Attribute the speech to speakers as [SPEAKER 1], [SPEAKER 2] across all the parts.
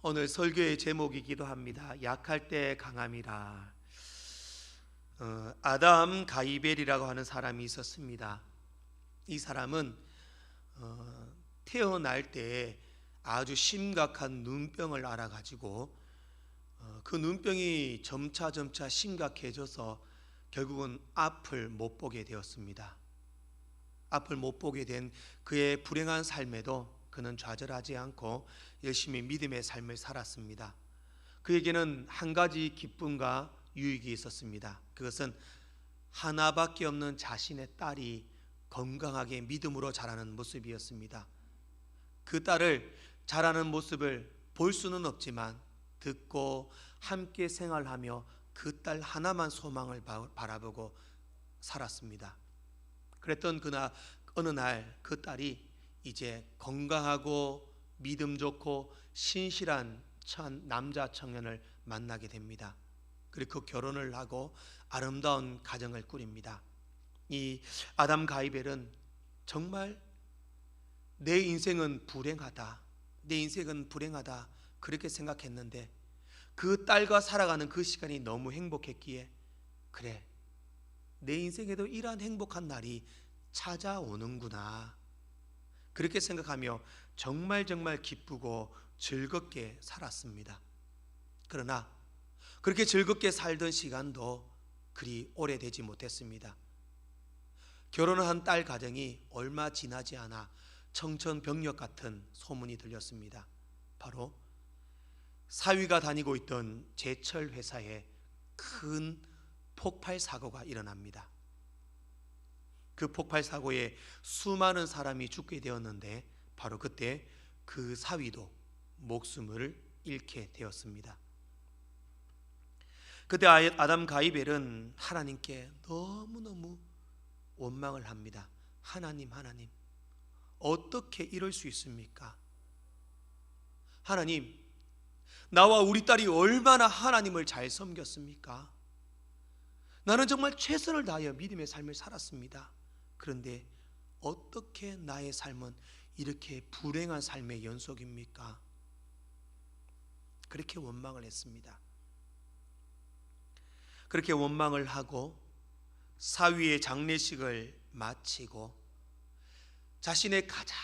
[SPEAKER 1] 오늘 설교의 제목이기도 합니다. 약할 때 강함이라. 아담 가이벨이라고 하는 사람이 있었습니다. 이 사람은 태어날 때 아주 심각한 눈병을 앓아가지고 그 눈병이 점차 심각해져서 결국은 앞을 못 보게 되었습니다. 앞을 못 보게 된 그의 불행한 삶에도 그는 좌절하지 않고 열심히 믿음의 삶을 살았습니다. 그에게는 한 가지 기쁨과 유익이 있었습니다. 그것은 하나밖에 없는 자신의 딸이 건강하게 믿음으로 자라는 모습이었습니다. 그 딸을 자라는 모습을 볼 수는 없지만 듣고 함께 생활하며 그 딸 하나만 소망을 바라보고 살았습니다. 그랬던 어느 날 그 딸이 이제 건강하고 믿음 좋고 신실한 남자 청년을 만나게 됩니다. 그리고 결혼을 하고 아름다운 가정을 꾸립니다. 이 아담 가이벨은 정말 내 인생은 불행하다 그렇게 생각했는데 그 딸과 살아가는 그 시간이 너무 행복했기에 그래, 내 인생에도 이러한 행복한 날이 찾아오는구나 그렇게 생각하며 정말 기쁘고 즐겁게 살았습니다. 그러나 그렇게 즐겁게 살던 시간도 그리 오래되지 못했습니다. 결혼을 한 딸 가정이 얼마 지나지 않아 청천벽력 같은 소문이 들렸습니다. 바로 사위가 다니고 있던 제철 회사에 큰 폭발 사고가 일어납니다. 그 폭발 사고에 수많은 사람이 죽게 되었는데 바로 그때 그 사위도 목숨을 잃게 되었습니다. 그때 아담 가이벨은 하나님께 너무너무 원망을 합니다. 하나님, 어떻게 이럴 수 있습니까? 하나님, 나와 우리 딸이 얼마나 하나님을 잘 섬겼습니까? 나는 정말 최선을 다하여 믿음의 삶을 살았습니다. 그런데 어떻게 나의 삶은 이렇게 불행한 삶의 연속입니까? 그렇게 원망을 했습니다. 그렇게 원망을 하고 사위의 장례식을 마치고 자신의 가장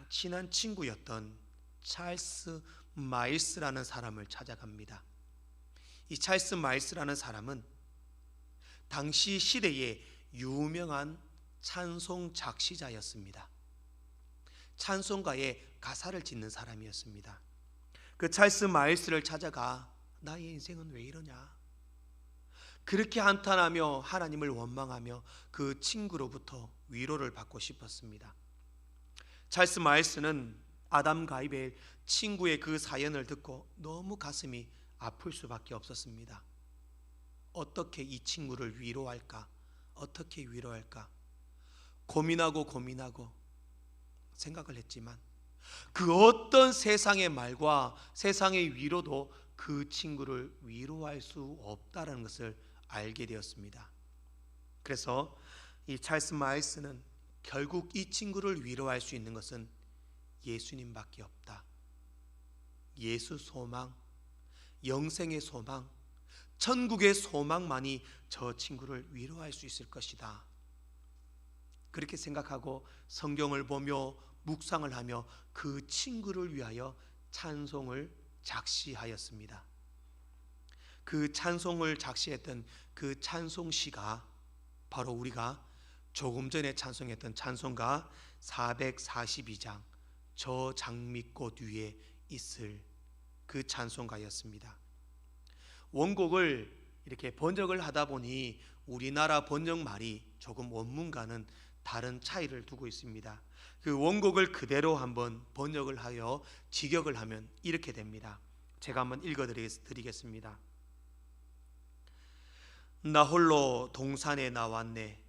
[SPEAKER 1] 친한 친구였던 찰스 마일스라는 사람을 찾아갑니다. 이 찰스 마일스라는 사람은 당시 시대의 유명한 찬송 작시자였습니다. 찬송가에 가사를 짓는 사람이었습니다. 그 찰스 마일스를 찾아가 나의 인생은 왜 이러냐 그렇게 한탄하며 하나님을 원망하며 그 친구로부터 위로를 받고 싶었습니다. 찰스 마일스는 아담 가이벨 친구의 그 사연을 듣고 너무 가슴이 아플 수밖에 없었습니다. 어떻게 이 친구를 위로할까? 고민하고 생각을 했지만 그 어떤 세상의 말과 세상의 위로도 그 친구를 위로할 수 없다는 것을 알게 되었습니다. 그래서 이 찰스 마일스는 결국 이 친구를 위로할 수 있는 것은 예수님밖에 없다. 예수 소망, 영생의 소망, 천국의 소망만이 저 친구를 위로할 수 있을 것이다. 그렇게 생각하고 성경을 보며 묵상을 하며 그 친구를 위하여 찬송을 작시하였습니다. 그 찬송을 작시했던 그 찬송시가 바로 우리가 조금 전에 찬송했던 찬송가 442장 저 장미꽃 위에 있을 그 찬송가였습니다. 원곡을 이렇게 번역을 하다 보니 우리나라 번역말이 조금 원문과는 다른 차이를 두고 있습니다. 그 원곡을 그대로 한번 번역을 하여 직역을 하면 이렇게 됩니다. 제가 한번 읽어드리겠습니다. 나 홀로 동산에 나왔네.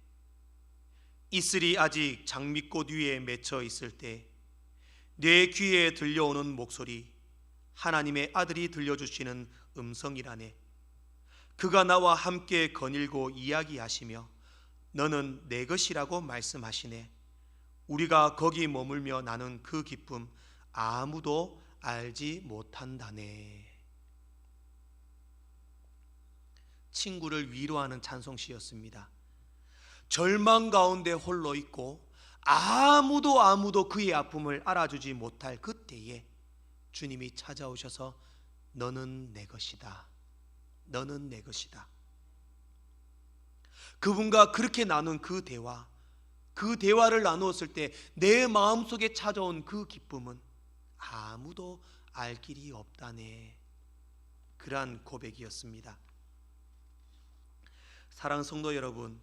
[SPEAKER 1] 이슬이 아직 장미꽃 위에 맺혀 있을 때 내 귀에 들려오는 목소리, 하나님의 아들이 들려주시는 음성이라네. 그가 나와 함께 거닐고 이야기하시며 너는 내 것이라고 말씀하시네. 우리가 거기 머물며 나는 그 기쁨 아무도 알지 못한다네. 친구를 위로하는 찬송시였습니다. 절망 가운데 홀로 있고 아무도 그의 아픔을 알아주지 못할 그때에 주님이 찾아오셔서 너는 내 것이다. 너는 내 것이다. 그분과 그렇게 나눈 그 대화를 나누었을 때 내 마음속에 찾아온 그 기쁨은 아무도 알 길이 없다네. 그러한 고백이었습니다. 사랑하는 성도 여러분,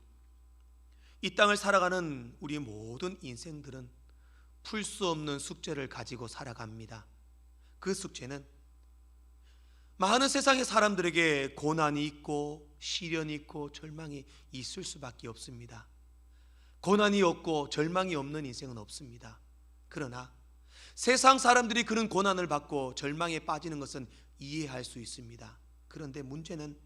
[SPEAKER 1] 이 땅을 살아가는 우리 모든 인생들은 풀 수 없는 숙제를 가지고 살아갑니다. 그 숙제는 많은 세상의 사람들에게 고난이 있고 시련이 있고 절망이 있을 수밖에 없습니다. 고난이 없고 절망이 없는 인생은 없습니다. 그러나 세상 사람들이 그런 고난을 받고 절망에 빠지는 것은 이해할 수 있습니다. 그런데 문제는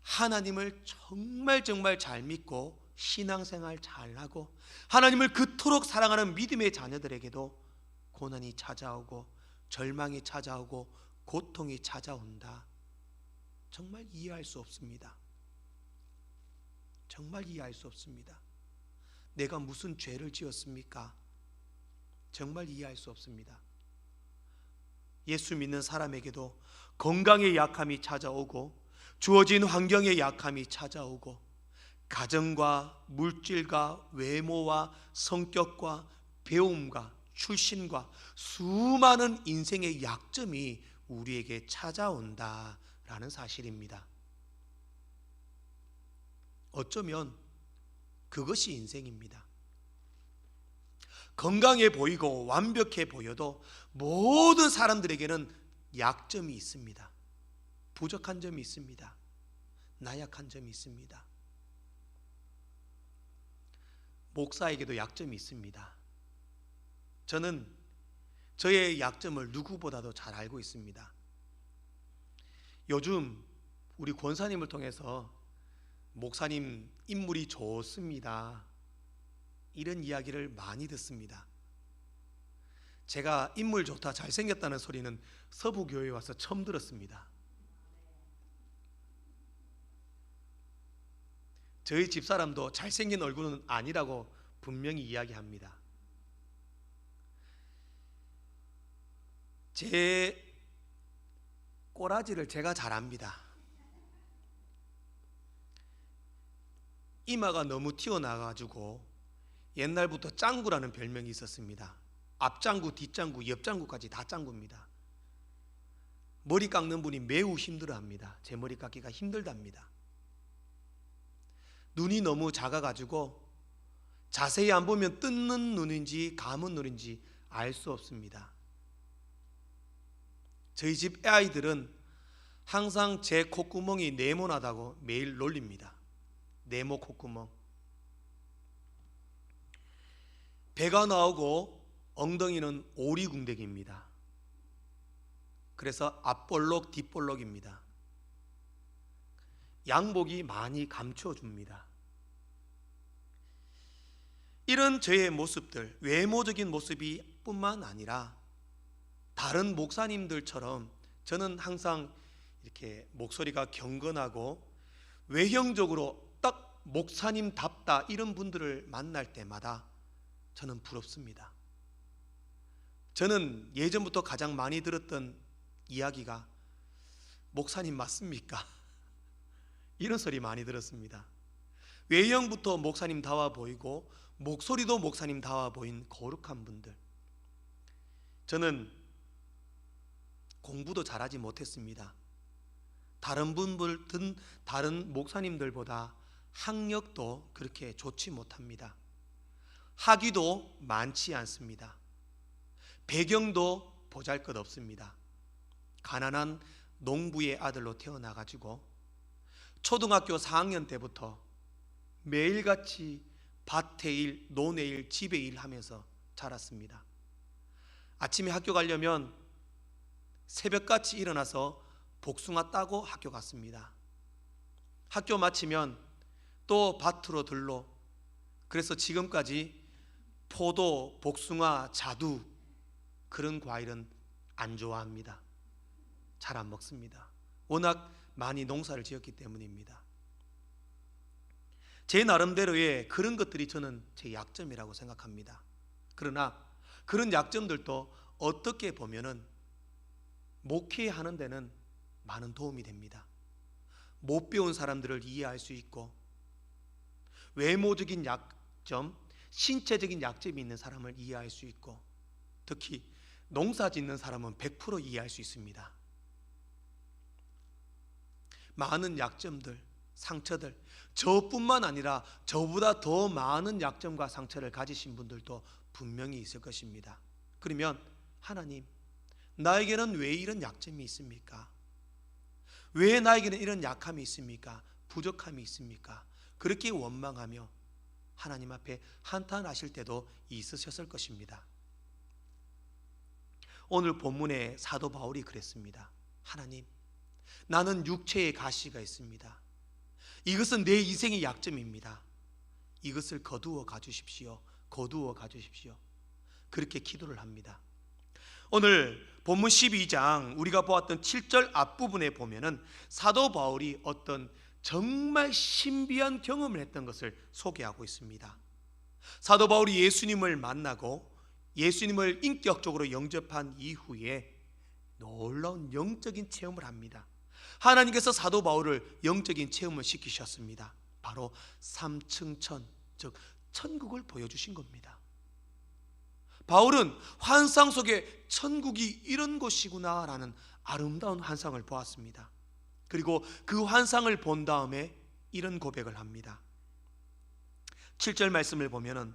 [SPEAKER 1] 하나님을 정말 잘 믿고 신앙생활 잘하고 하나님을 그토록 사랑하는 믿음의 자녀들에게도 고난이 찾아오고 절망이 찾아오고 고통이 찾아온다. 정말 이해할 수 없습니다. 정말 이해할 수 없습니다. 내가 무슨 죄를 지었습니까? 정말 이해할 수 없습니다. 예수 믿는 사람에게도 건강의 약함이 찾아오고 주어진 환경의 약함이 찾아오고 가정과 물질과 외모와 성격과 배움과 출신과 수많은 인생의 약점이 우리에게 찾아온다라는 사실입니다. 어쩌면 그것이 인생입니다. 건강해 보이고 완벽해 보여도 모든 사람들에게는 약점이 있습니다. 부족한 점이 있습니다. 나약한 점이 있습니다. 목사에게도 약점이 있습니다. 저는 저의 약점을 누구보다도 잘 알고 있습니다. 요즘 우리 권사님을 통해서 목사님 인물이 좋습니다, 이런 이야기를 많이 듣습니다. 제가 인물 좋다, 잘생겼다는 소리는 서부교회에 와서 처음 들었습니다. 저희 집사람도 잘생긴 얼굴은 아니라고 분명히 이야기합니다. 제 꼬라지를 제가 잘 압니다. 이마가 너무 튀어나와가지고 옛날부터 짱구라는 별명이 있었습니다. 앞짱구, 뒷짱구, 옆짱구까지 다 짱구입니다. 머리 깎는 분이 매우 힘들어합니다. 제 머리 깎기가 힘들답니다. 눈이 너무 작아가지고 자세히 안 보면 뜯는 눈인지 감은 눈인지 알 수 없습니다. 저희 집 아이들은 항상 제 콧구멍이 네모나다고 매일 놀립니다. 네모 콧구멍. 배가 나오고 엉덩이는 오리궁뎅이입니다. 그래서 앞볼록 뒷볼록입니다. 양복이 많이 감춰줍니다. 이런 저의 모습들, 외모적인 모습이 뿐만 아니라 다른 목사님들처럼 저는 항상 이렇게 목소리가 경건하고 외형적으로 딱 목사님답다, 이런 분들을 만날 때마다 저는 부럽습니다. 저는 예전부터 가장 많이 들었던 이야기가 목사님 맞습니까? 이런 소리 많이 들었습니다. 외형부터 목사님다워 보이고 목소리도 목사님다워 보인 거룩한 분들. 저는 공부도 잘하지 못했습니다. 다른 목사님들보다 학력도 그렇게 좋지 못합니다. 학위도 많지 않습니다. 배경도 보잘것없습니다. 가난한 농부의 아들로 태어나가지고 초등학교 4학년 때부터 매일같이 밭에 일, 논에 일, 집에 일 하면서 자랐습니다. 아침에 학교 가려면 새벽같이 일어나서 복숭아 따고 학교 갔습니다. 학교 마치면 또 밭으로 들러, 그래서 지금까지 포도, 복숭아, 자두, 그런 과일은 안 좋아합니다. 잘 안 먹습니다. 워낙 많이 농사를 지었기 때문입니다. 제 나름대로의 그런 것들이 저는 제 약점이라고 생각합니다. 그러나 그런 약점들도 어떻게 보면은 목회하는 데는 많은 도움이 됩니다. 못 배운 사람들을 이해할 수 있고, 외모적인 약점, 신체적인 약점이 있는 사람을 이해할 수 있고, 특히 농사 짓는 사람은 100% 이해할 수 있습니다. 많은 약점들, 상처들, 저뿐만 아니라 저보다 더 많은 약점과 상처를 가지신 분들도 분명히 있을 것입니다. 그러면 하나님, 나에게는 왜 이런 약점이 있습니까? 왜 나에게는 이런 약함이 있습니까? 부족함이 있습니까? 그렇게 원망하며 하나님 앞에 한탄하실 때도 있으셨을 것입니다. 오늘 본문에 사도 바울이 그랬습니다. 하나님, 나는 육체의 가시가 있습니다. 이것은 내 인생의 약점입니다. 이것을 거두어 가주십시오. 거두어 가주십시오. 그렇게 기도를 합니다. 오늘 본문 12장 우리가 보았던 7절 앞부분에 보면은 사도 바울이 어떤 정말 신비한 경험을 했던 것을 소개하고 있습니다. 사도 바울이 예수님을 만나고 예수님을 인격적으로 영접한 이후에 놀라운 영적인 체험을 합니다. 하나님께서 사도 바울을 영적인 체험을 시키셨습니다. 바로 3층천, 즉 천국을 보여주신 겁니다. 바울은 환상 속에 천국이 이런 곳이구나 라는 아름다운 환상을 보았습니다. 그리고 그 환상을 본 다음에 이런 고백을 합니다. 7절 말씀을 보면은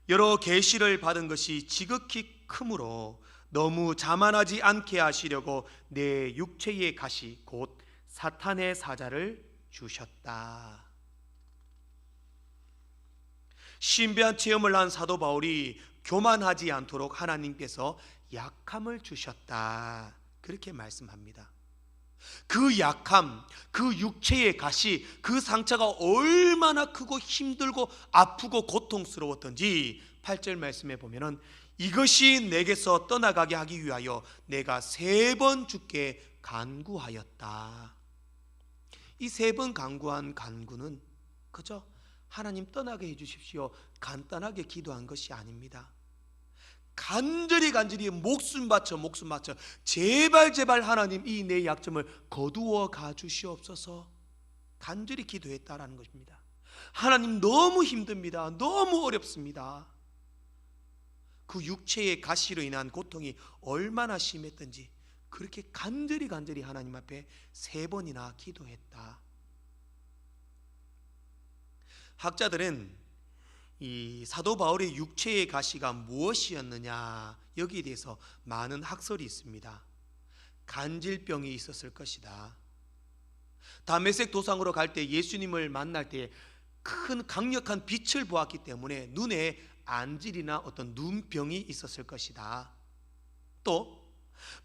[SPEAKER 1] 여러 계시를 받은 것이 지극히 크므로 너무 자만하지 않게 하시려고 내 육체의 가시 곧 사탄의 사자를 주셨다. 신비한 체험을 한 사도 바울이 교만하지 않도록 하나님께서 약함을 주셨다. 그렇게 말씀합니다. 그 약함, 그 육체의 가시, 그 상처가 얼마나 크고 힘들고 아프고 고통스러웠던지 8절 말씀에 보면은 이것이 내게서 떠나가게 하기 위하여 내가 3번 주께 간구하였다. 이 3번 간구한 간구는 그저 하나님 떠나게 해주십시오 간단하게 기도한 것이 아닙니다. 간절히 목숨 바쳐 제발 하나님 이 내 약점을 거두어 가주시옵소서 간절히 기도했다라는 것입니다. 하나님 너무 힘듭니다. 너무 어렵습니다. 그 육체의 가시로 인한 고통이 얼마나 심했던지 그렇게 간절히 하나님 앞에 3번이나 기도했다. 학자들은 이 사도 바울의 육체의 가시가 무엇이었느냐 여기에 대해서 많은 학설이 있습니다. 간질병이 있었을 것이다. 다메섹 도상으로 갈 때 예수님을 만날 때 큰 강력한 빛을 보았기 때문에 눈에 안질이나 어떤 눈병이 있었을 것이다. 또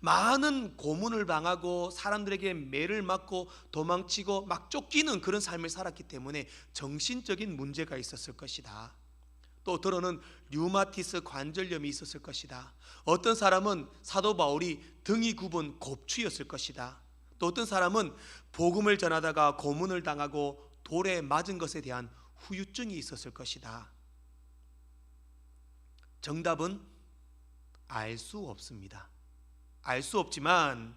[SPEAKER 1] 많은 고문을 당하고 사람들에게 매를 맞고 도망치고 막 쫓기는 그런 삶을 살았기 때문에 정신적인 문제가 있었을 것이다. 또 더러는 류마티스 관절염이 있었을 것이다. 어떤 사람은 사도 바울이 등이 굽은 곱추였을 것이다. 또 어떤 사람은 복음을 전하다가 고문을 당하고 돌에 맞은 것에 대한 후유증이 있었을 것이다. 정답은 알 수 없습니다. 알 수 없지만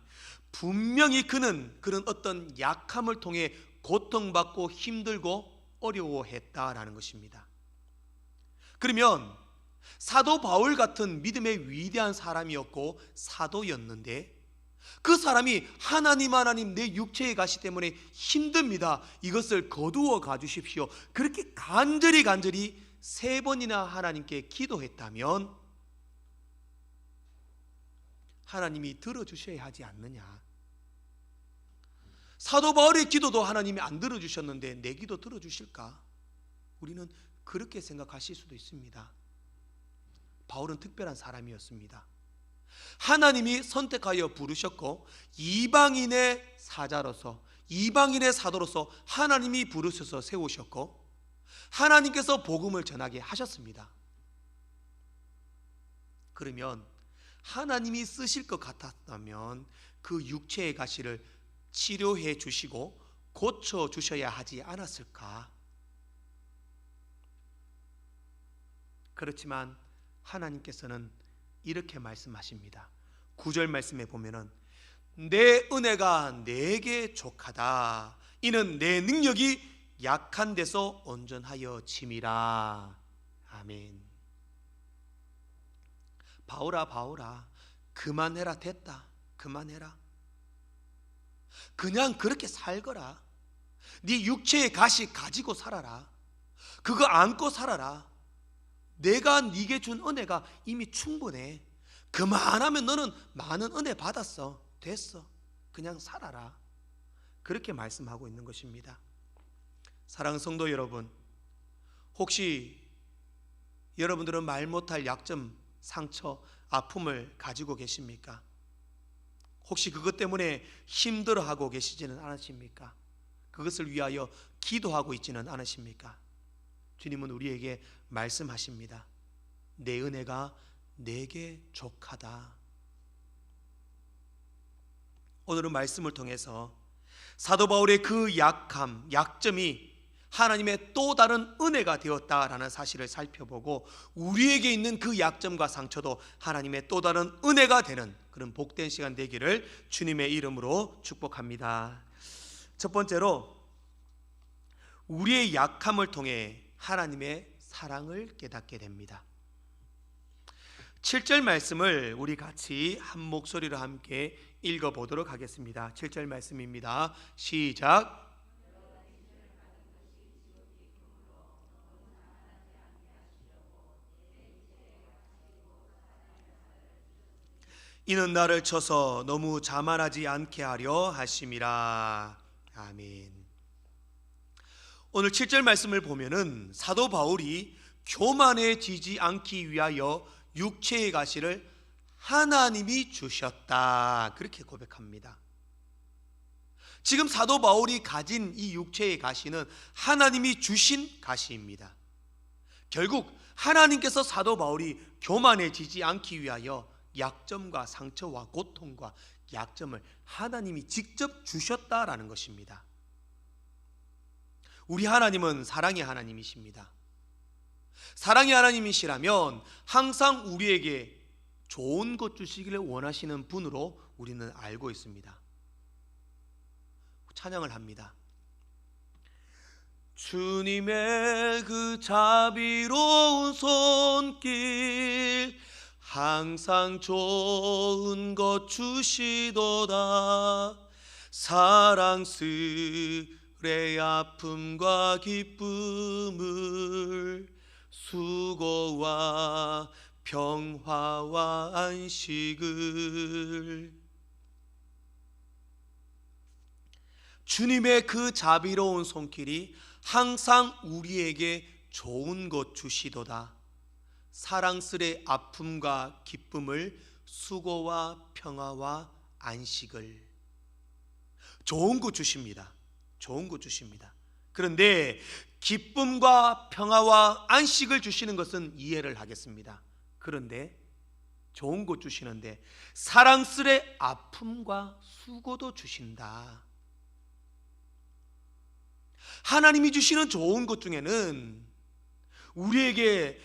[SPEAKER 1] 분명히 그는 그런 어떤 약함을 통해 고통받고 힘들고 어려워했다라는 것입니다. 그러면 사도 바울 같은 믿음의 위대한 사람이었고 사도였는데 그 사람이 하나님 내 육체의 가시 때문에 힘듭니다. 이것을 거두어 가주십시오. 그렇게 간절히 3번이나 하나님께 기도했다면 하나님이 들어주셔야 하지 않느냐. 사도 바울의 기도도 하나님이 안 들어주셨는데 내 기도 들어주실까? 우리는 그렇게 생각하실 수도 있습니다. 바울은 특별한 사람이었습니다. 하나님이 선택하여 부르셨고 이방인의 사자로서 이방인의 사도로서 하나님이 부르셔서 세우셨고 하나님께서 복음을 전하게 하셨습니다. 그러면 하나님이 쓰실 것 같았다면 그 육체의 가시를 치료해 주시고 고쳐 주셔야 하지 않았을까? 그렇지만 하나님께서는 이렇게 말씀하십니다. 9절 말씀에 보면은 내 은혜가 내게 족하다. 이는 내 능력이 약한 데서 온전하여 짐이라. 아멘. 바울아, 그만해라. 됐다. 그만해라. 그냥 그렇게 살거라. 네 육체의 가시 가지고 살아라. 그거 안고 살아라. 내가 네게 준 은혜가 이미 충분해. 그만하면 너는 많은 은혜 받았어. 됐어. 그냥 살아라. 그렇게 말씀하고 있는 것입니다. 사랑하는 성도 여러분, 혹시 여러분들은 말 못할 약점, 상처, 아픔을 가지고 계십니까? 혹시 그것 때문에 힘들어하고 계시지는 않으십니까? 그것을 위하여 기도하고 있지는 않으십니까? 주님은 우리에게 말씀하십니다. 내 은혜가 내게 족하다. 오늘은 말씀을 통해서 사도 바울의 그 약함, 약점이 하나님의 또 다른 은혜가 되었다라는 사실을 살펴보고 우리에게 있는 그 약점과 상처도 하나님의 또 다른 은혜가 되는 그런 복된 시간 되기를 주님의 이름으로 축복합니다. 첫 번째로 우리의 약함을 통해 하나님의 사랑을 깨닫게 됩니다. 7절 말씀을 우리 같이 한 목소리로 함께 읽어보도록 하겠습니다. 7절 말씀입니다. 시작. 이는 나를 쳐서 너무 자만하지 않게 하려 하심이라. 아멘. 오늘 7절 말씀을 보면은 사도 바울이 교만해지지 않기 위하여 육체의 가시를 하나님이 주셨다, 그렇게 고백합니다. 지금 사도 바울이 가진 이 육체의 가시는 하나님이 주신 가시입니다. 결국 하나님께서 사도 바울이 교만해지지 않기 위하여 약점과 상처와 고통과 약점을 하나님이 직접 주셨다라는 것입니다. 우리 하나님은 사랑의 하나님이십니다. 사랑의 하나님이시라면 항상 우리에게 좋은 것 주시기를 원하시는 분으로 우리는 알고 있습니다. 찬양을 합니다. 주님의 그 자비로운 손길 항상 좋은 것 주시도다. 사랑스레 아픔과 기쁨을 수고와 평화와 안식을 주님의 그 자비로운 손길이 항상 우리에게 좋은 것 주시도다. 사랑스레 아픔과 기쁨을 수고와 평화와 안식을 좋은 것 주십니다. 좋은 것 주십니다. 그런데 기쁨과 평화와 안식을 주시는 것은 이해를 하겠습니다. 그런데 좋은 것 주시는데 사랑스레 아픔과 수고도 주신다. 하나님이 주시는 좋은 것 중에는 우리에게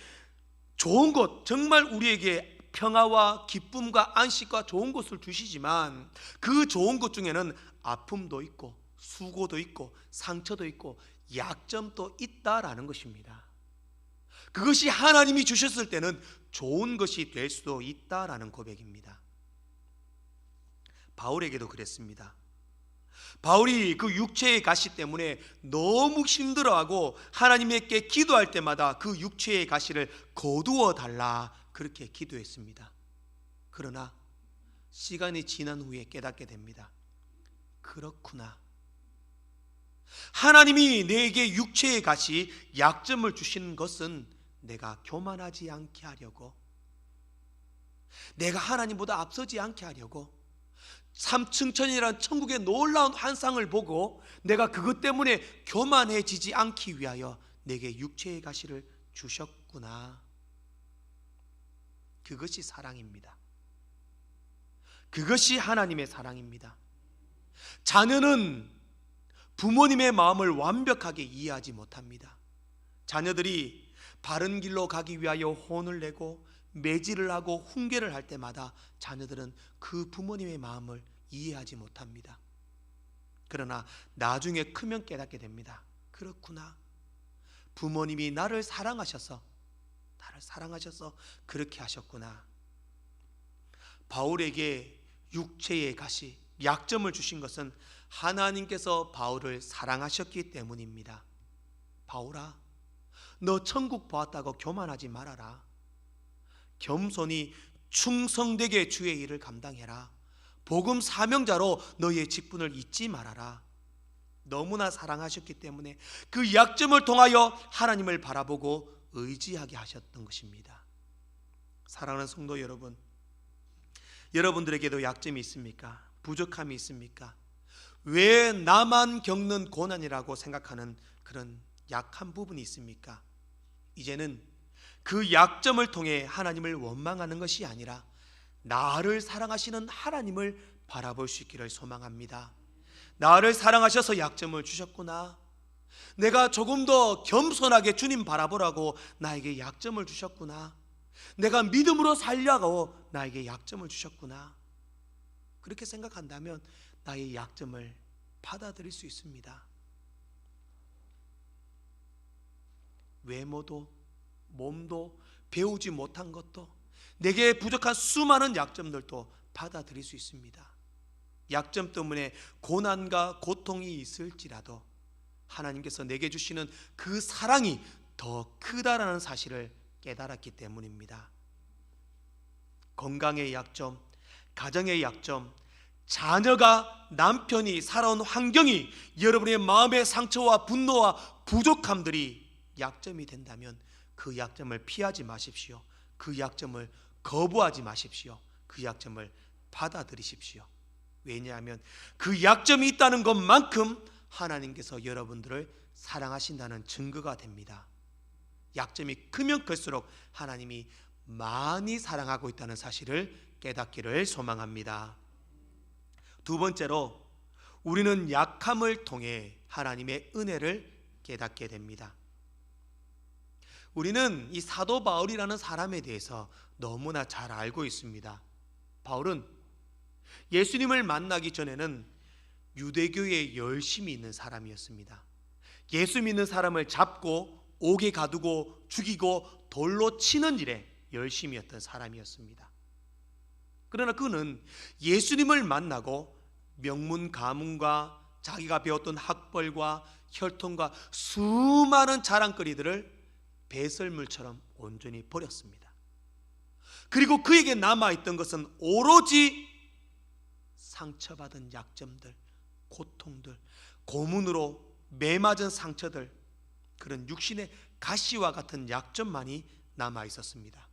[SPEAKER 1] 좋은 것, 정말 우리에게 평화와 기쁨과 안식과 좋은 것을 주시지만 그 좋은 것 중에는 아픔도 있고 수고도 있고 상처도 있고 약점도 있다라는 것입니다. 그것이 하나님이 주셨을 때는 좋은 것이 될 수도 있다라는 고백입니다. 바울에게도 그랬습니다. 바울이 그 육체의 가시 때문에 너무 힘들어하고 하나님께 기도할 때마다 그 육체의 가시를 거두어 달라 그렇게 기도했습니다. 그러나 시간이 지난 후에 깨닫게 됩니다. 그렇구나. 하나님이 내게 육체의 가시, 약점을 주시는 것은 내가 교만하지 않게 하려고, 내가 하나님보다 앞서지 않게 하려고, 삼층천이라는 천국의 놀라운 환상을 보고 내가 그것 때문에 교만해지지 않기 위하여 내게 육체의 가시를 주셨구나. 그것이 사랑입니다. 그것이 하나님의 사랑입니다. 자녀는 부모님의 마음을 완벽하게 이해하지 못합니다. 자녀들이 바른 길로 가기 위하여 혼을 내고 매질을 하고 훈계를 할 때마다 자녀들은 그 부모님의 마음을 이해하지 못합니다. 그러나 나중에 크면 깨닫게 됩니다. 그렇구나. 부모님이 나를 사랑하셔서 그렇게 하셨구나. 바울에게 육체의 가시, 약점을 주신 것은 하나님께서 바울을 사랑하셨기 때문입니다. 바울아, 너 천국 보았다고 교만하지 말아라. 겸손히 충성되게 주의 일을 감당해라. 복음 사명자로 너의 직분을 잊지 말아라. 너무나 사랑하셨기 때문에 그 약점을 통하여 하나님을 바라보고 의지하게 하셨던 것입니다. 사랑하는 성도 여러분, 여러분들에게도 약점이 있습니까? 부족함이 있습니까? 왜 나만 겪는 고난이라고 생각하는 그런 약한 부분이 있습니까? 이제는 그 약점을 통해 하나님을 원망하는 것이 아니라 나를 사랑하시는 하나님을 바라볼 수 있기를 소망합니다. 나를 사랑하셔서 약점을 주셨구나. 내가 조금 더 겸손하게 주님 바라보라고 나에게 약점을 주셨구나. 내가 믿음으로 살려고 나에게 약점을 주셨구나. 그렇게 생각한다면 나의 약점을 받아들일 수 있습니다. 외모도 몸도 배우지 못한 것도 내게 부족한 수많은 약점들도 받아들일 수 있습니다. 약점 때문에 고난과 고통이 있을지라도 하나님께서 내게 주시는 그 사랑이 더 크다라는 사실을 깨달았기 때문입니다. 건강의 약점, 가정의 약점, 자녀가 남편이 살아온 환경이 여러분의 마음의 상처와 분노와 부족함들이 약점이 된다면 그 약점을 피하지 마십시오. 그 약점을 거부하지 마십시오. 그 약점을 받아들이십시오. 왜냐하면 그 약점이 있다는 것만큼 하나님께서 여러분들을 사랑하신다는 증거가 됩니다. 약점이 크면 클수록 하나님이 많이 사랑하고 있다는 사실을 깨닫기를 소망합니다. 두 번째로, 우리는 약함을 통해 하나님의 은혜를 깨닫게 됩니다. 우리는 이 사도 바울이라는 사람에 대해서 너무나 잘 알고 있습니다. 바울은 예수님을 만나기 전에는 유대교에 열심히 있는 사람이었습니다. 예수 믿는 사람을 잡고 옥에 가두고 죽이고 돌로 치는 일에 열심히 했던 사람이었습니다. 그러나 그는 예수님을 만나고 명문 가문과 자기가 배웠던 학벌과 혈통과 수많은 자랑거리들을 배설물처럼 온전히 버렸습니다. 그리고 그에게 남아있던 것은 오로지 상처받은 약점들, 고통들, 고문으로 매맞은 상처들, 그런 육신의 가시와 같은 약점만이 남아있었습니다.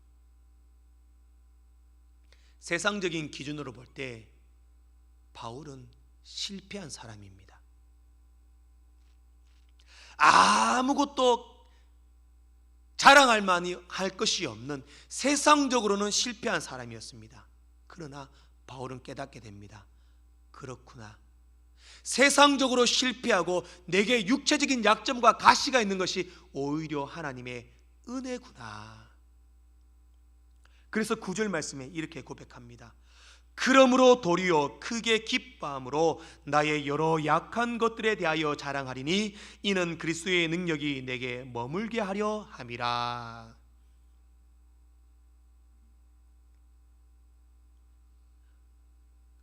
[SPEAKER 1] 세상적인 기준으로 볼 때 바울은 실패한 사람입니다. 아무것도 자랑할 만이 할 것이 없는, 세상적으로는 실패한 사람이었습니다. 그러나 바울은 깨닫게 됩니다. 그렇구나. 세상적으로 실패하고 내게 육체적인 약점과 가시가 있는 것이 오히려 하나님의 은혜구나. 그래서 9절 말씀에 이렇게 고백합니다. 그러므로 도리어 크게 기뻐함으로 나의 여러 약한 것들에 대하여 자랑하리니 이는 그리스도의 능력이 내게 머물게 하려 함이라.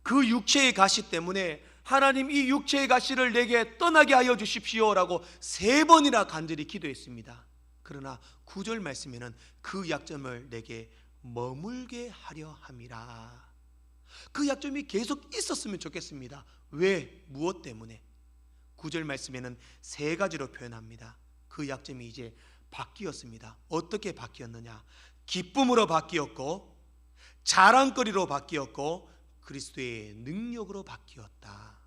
[SPEAKER 1] 그 육체의 가시 때문에 하나님, 이 육체의 가시를 내게 떠나게 하여 주십시오라고 3번이나 간절히 기도했습니다. 그러나 9절 말씀에는 그 약점을 내게 머물게 하려 함이라. 그 약점이 계속 있었으면 좋겠습니다. 왜? 무엇 때문에? 9절 말씀에는 3가지로 표현합니다. 그 약점이 이제 바뀌었습니다. 어떻게 바뀌었느냐? 기쁨으로 바뀌었고, 자랑거리로 바뀌었고, 그리스도의 능력으로 바뀌었다.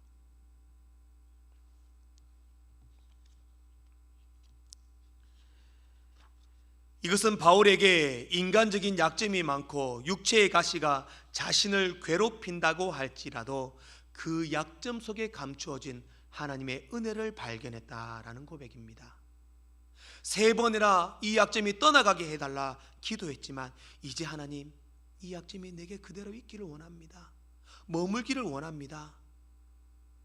[SPEAKER 1] 이것은 바울에게 인간적인 약점이 많고 육체의 가시가 자신을 괴롭힌다고 할지라도 그 약점 속에 감추어진 하나님의 은혜를 발견했다라는 고백입니다. 3번이나 이 약점이 떠나가게 해달라 기도했지만 이제 하나님, 이 약점이 내게 그대로 있기를 원합니다. 머물기를 원합니다.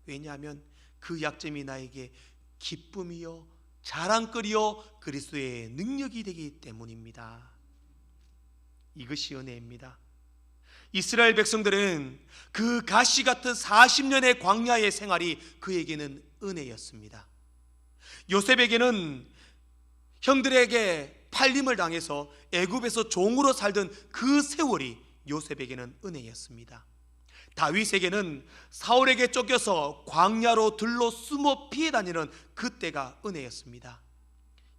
[SPEAKER 1] 왜냐하면 그 약점이 나에게 기쁨이요 자랑거리요 그리스도의 능력이 되기 때문입니다. 이것이 은혜입니다. 이스라엘 백성들은 그 가시 같은 40년의 광야의 생활이 그에게는 은혜였습니다. 요셉에게는 형들에게 팔림을 당해서 애굽에서 종으로 살던 그 세월이 요셉에게는 은혜였습니다. 다윗에게는 사울에게 쫓겨서 광야로 들로 숨어 피해 다니는 그때가 은혜였습니다.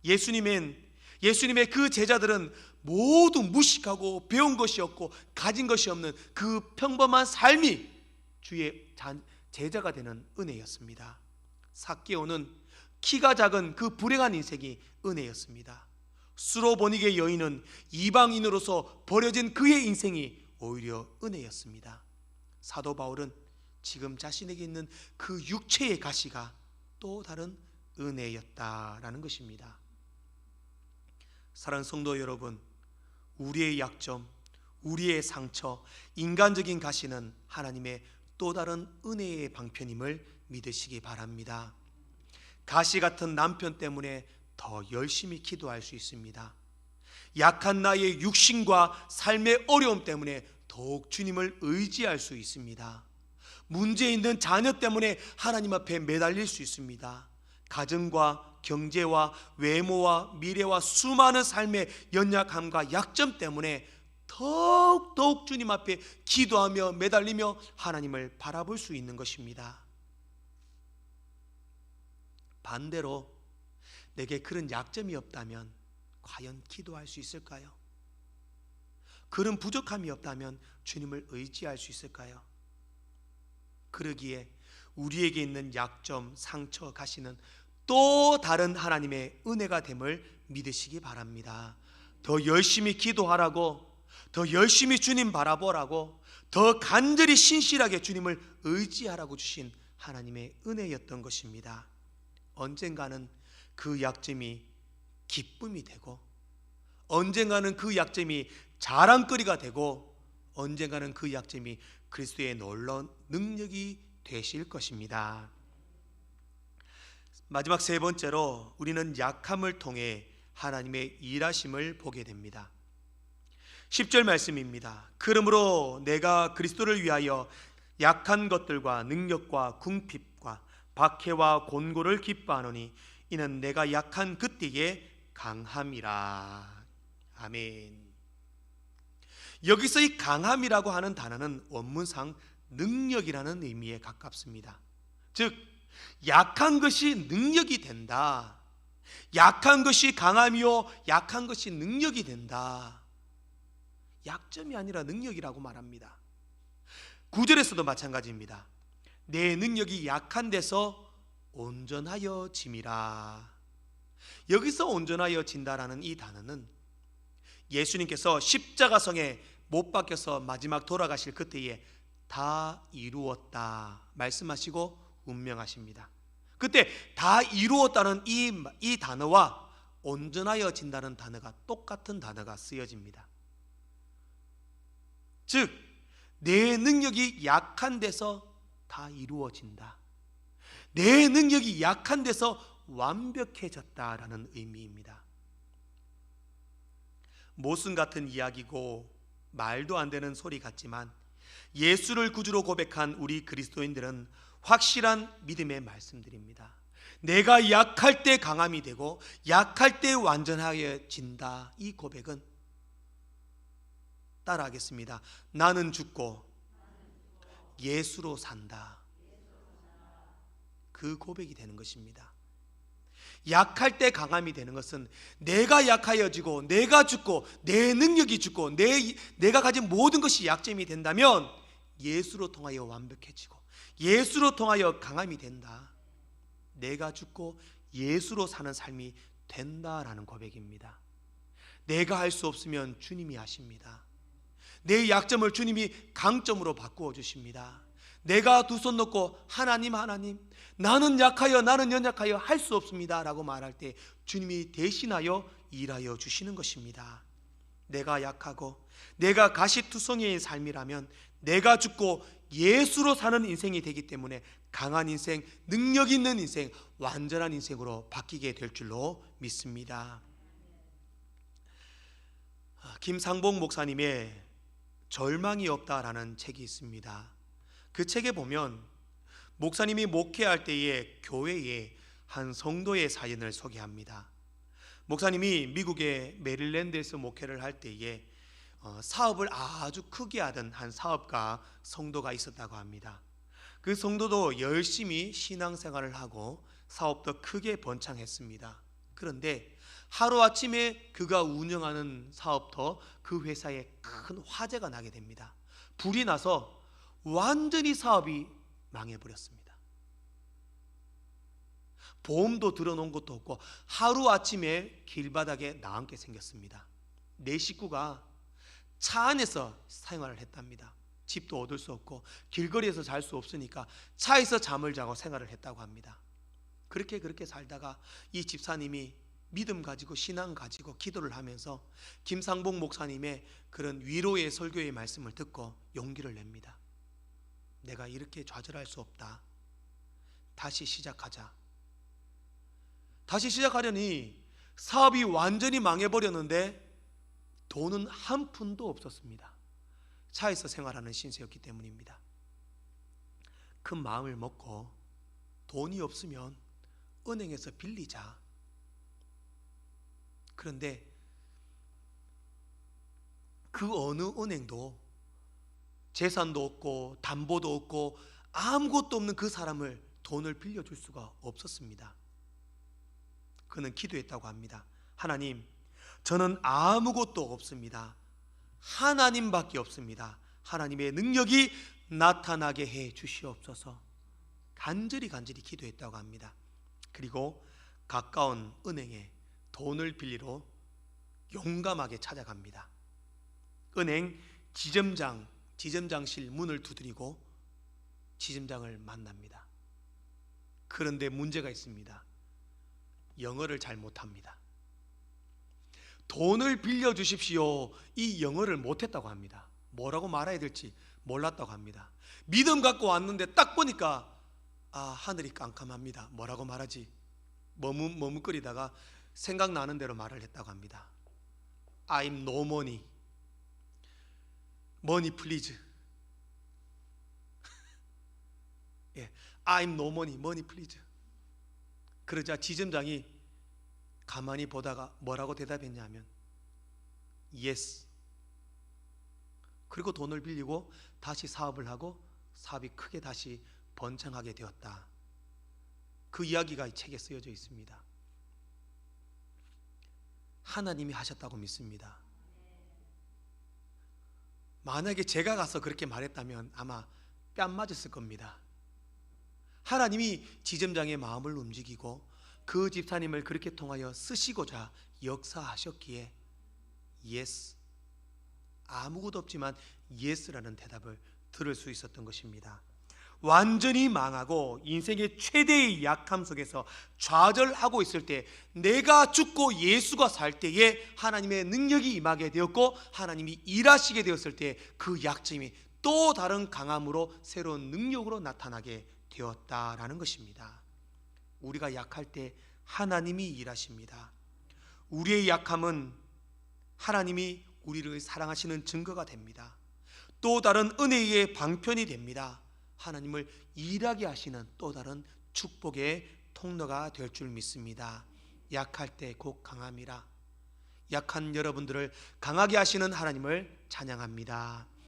[SPEAKER 1] 예수님의 그 제자들은 모두 무식하고 배운 것이 없고 가진 것이 없는 그 평범한 삶이 주의 제자가 되는 은혜였습니다. 삭개오는 키가 작은 그 불행한 인생이 은혜였습니다. 수로보니게 여인은 이방인으로서 버려진 그의 인생이 오히려 은혜였습니다. 사도 바울은 지금 자신에게 있는 그 육체의 가시가 또 다른 은혜였다라는 것입니다. 사랑하는 성도 여러분, 우리의 약점, 우리의 상처, 인간적인 가시는 하나님의 또 다른 은혜의 방편임을 믿으시기 바랍니다. 가시 같은 남편 때문에 더 열심히 기도할 수 있습니다. 약한 나의 육신과 삶의 어려움 때문에 더욱 주님을 의지할 수 있습니다. 문제 있는 자녀 때문에 하나님 앞에 매달릴 수 있습니다. 가정과 경제와 외모와 미래와 수많은 삶의 연약함과 약점 때문에 더욱 주님 앞에 기도하며 매달리며 하나님을 바라볼 수 있는 것입니다. 반대로 내게 그런 약점이 없다면 과연 기도할 수 있을까요? 그런 부족함이 없다면 주님을 의지할 수 있을까요? 그러기에 우리에게 있는 약점, 상처, 가시는 또 다른 하나님의 은혜가 됨을 믿으시기 바랍니다. 더 열심히 기도하라고, 더 열심히 주님 바라보라고, 더 간절히 신실하게 주님을 의지하라고 주신 하나님의 은혜였던 것입니다. 언젠가는 그 약점이 기쁨이 되고, 언젠가는 그 약점이 자랑거리가 되고, 언젠가는 그 약점이 그리스도의 놀라운 능력이 되실 것입니다. 마지막 3번째로 우리는 약함을 통해 하나님의 일하심을 보게 됩니다. 10절 말씀입니다. 그러므로 내가 그리스도를 위하여 약한 것들과 능력과 궁핍과 박해와 곤고를 기뻐하노니 이는 내가 약한 그때에 강함이라. 아멘. 여기서 이 강함이라고 하는 단어는 원문상 능력이라는 의미에 가깝습니다. 즉 약한 것이 능력이 된다, 약한 것이 강함이요 약한 것이 능력이 된다. 약점이 아니라 능력이라고 말합니다. 9절에서도 마찬가지입니다. 내 능력이 약한 데서 온전하여 짐이라. 여기서 온전하여 진다라는 이 단어는 예수님께서 십자가성에 못 박혀서 마지막 돌아가실 그때에 다 이루었다 말씀하시고 운명하십니다. 그때 다 이루었다는 이 단어와 온전하여 진다는 단어가 똑같은 단어가 쓰여집니다. 즉 내 능력이 약한 데서 다 이루어진다, 내 능력이 약한 데서 완벽해졌다라는 의미입니다. 모순 같은 이야기고 말도 안 되는 소리 같지만 예수를 구주로 고백한 우리 그리스도인들은 확실한 믿음의 말씀드립니다. 내가 약할 때 강함이 되고 약할 때 완전하여진다. 이 고백은 따라하겠습니다. 나는 죽고 예수로 산다. 그 고백이 되는 것입니다. 약할 때 강함이 되는 것은 내가 약하여지고 내가 죽고 내 능력이 죽고 내가 가진 모든 것이 약점이 된다면 예수로 통하여 완벽해지고 예수로 통하여 강함이 된다. 내가 죽고 예수로 사는 삶이 된다라는 고백입니다. 내가 할 수 없으면 주님이 하십니다. 내 약점을 주님이 강점으로 바꾸어 주십니다. 내가 두 손 놓고 하나님 나는 약하여 나는 연약하여 할 수 없습니다 라고 말할 때 주님이 대신하여 일하여 주시는 것입니다. 내가 약하고 내가 가시투성이의 삶이라면 내가 죽고 예수로 사는 인생이 되기 때문에 강한 인생, 능력 있는 인생, 완전한 인생으로 바뀌게 될 줄로 믿습니다. 김상봉 목사님의 절망이 없다라는 책이 있습니다. 그 책에 보면 목사님이 목회할 때에 교회에 한 성도의 사연을 소개합니다. 목사님이 미국의 메릴랜드에서 목회를 할 때에 사업을 아주 크게 하던 한 사업가 성도가 있었다고 합니다. 그 성도도 열심히 신앙생활을 하고 사업도 크게 번창했습니다. 그런데 하루아침에 그가 운영하는 사업터 그 회사에 큰 화재가 나게 됩니다. 불이 나서 완전히 사업이 망해버렸습니다. 보험도 들어놓은 것도 없고 하루아침에 길바닥에 나앉게 생겼습니다. 내 식구가 차 안에서 생활을 했답니다. 집도 얻을 수 없고 길거리에서 잘 수 없으니까 차에서 잠을 자고 생활을 했다고 합니다. 그렇게 살다가 이 집사님이 믿음 가지고 신앙 가지고 기도를 하면서 김상봉 목사님의 그런 위로의 설교의 말씀을 듣고 용기를 냅니다. 내가 이렇게 좌절할 수 없다. 다시 시작하자. 다시 시작하려니 사업이 완전히 망해버렸는데 돈은 한 푼도 없었습니다. 차에서 생활하는 신세였기 때문입니다. 큰 마음을 먹고 돈이 없으면 은행에서 빌리자. 그런데 그 어느 은행도 재산도 없고 담보도 없고 아무것도 없는 그 사람을 돈을 빌려줄 수가 없었습니다. 그는 기도했다고 합니다. 하나님, 저는 아무것도 없습니다. 하나님밖에 없습니다. 하나님의 능력이 나타나게 해 주시옵소서. 간절히 기도했다고 합니다. 그리고 가까운 은행에 돈을 빌리러 용감하게 찾아갑니다. 은행 지점장실 문을 두드리고 지점장을 만납니다. 그런데 문제가 있습니다. 영어를 잘 못합니다. 돈을 빌려주십시오. 이 영어를 못했다고 합니다. 뭐라고 말해야 될지 몰랐다고 합니다. 믿음 갖고 왔는데 딱 보니까 하늘이 깜깜합니다. 뭐라고 말하지? 머뭇거리다가 생각나는 대로 말을 했다고 합니다. I'm no money. Money please. 예, I'm no money. Money please. 그러자 지점장이 가만히 보다가 뭐라고 대답했냐면 Yes. 그리고 돈을 빌리고 다시 사업을 하고 사업이 크게 다시 번창하게 되었다. 그 이야기가 이 책에 쓰여져 있습니다. 하나님이 하셨다고 믿습니다. 만약에 제가 가서 그렇게 말했다면 아마 뺨 맞았을 겁니다. 하나님이 지점장의 마음을 움직이고 그 집사님을 그렇게 통하여 쓰시고자 역사하셨기에 Yes, 아무것도 없지만 Yes라는 대답을 들을 수 있었던 것입니다. 완전히 망하고 인생의 최대의 약함 속에서 좌절하고 있을 때 내가 죽고 예수가 살 때에 하나님의 능력이 임하게 되었고 하나님이 일하시게 되었을 때 그 약점이 또 다른 강함으로 새로운 능력으로 나타나게 되었다라는 것입니다. 우리가 약할 때 하나님이 일하십니다. 우리의 약함은 하나님이 우리를 사랑하시는 증거가 됩니다. 또 다른 은혜의 방편이 됩니다. 하나님을 일하게 하시는 또 다른 축복의 통로가 될 줄 믿습니다. 약할 때 곧 강함이라. 약한 여러분들을 강하게 하시는 하나님을 찬양합니다.